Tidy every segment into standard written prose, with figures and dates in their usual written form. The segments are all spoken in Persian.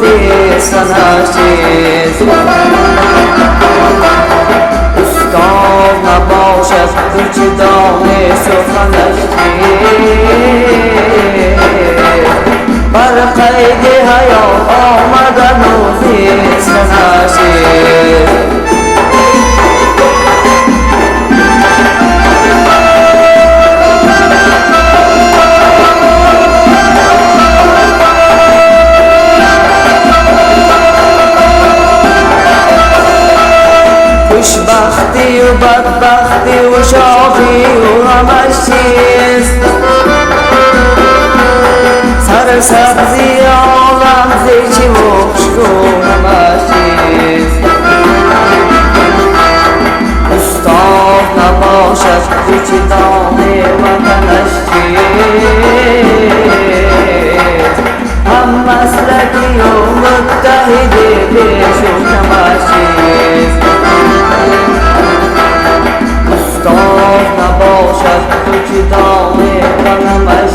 روزی سنشیز استاد نباشد وجدان سخنش بر قید حیات آمدن روزی سنشیز خوشبختی و بدبختی و شاخی و همش چیست سر سبزی عالم زیچی و خشک و همش چیست استاد نباشد وجدان وطنش چیست هم مسلکی و متحدی پیش و همش چیست استاد نباشد وجدان وطنش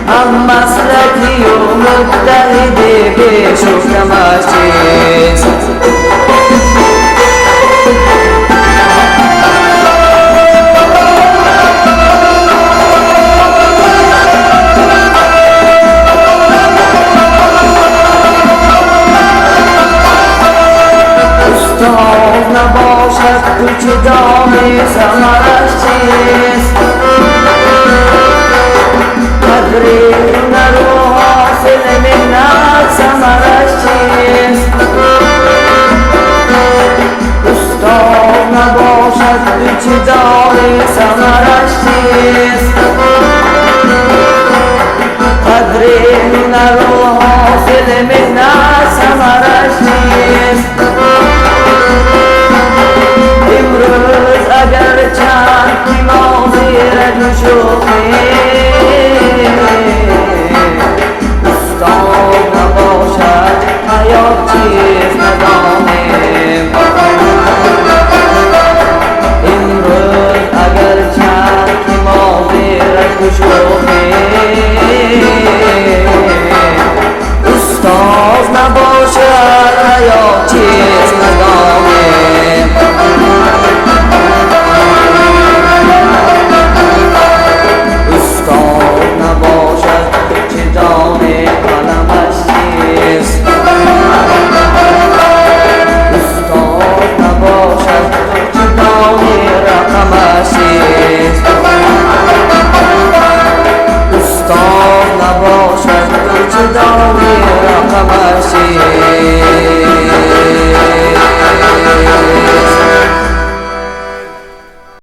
هم مسلکی و متحدی پیش و همش چیست استاد نباشد وجدان ثمرش چیست قدر هنر و حاصل منت ثمرش چیست استاد نباشد وجدان ثمرش چیست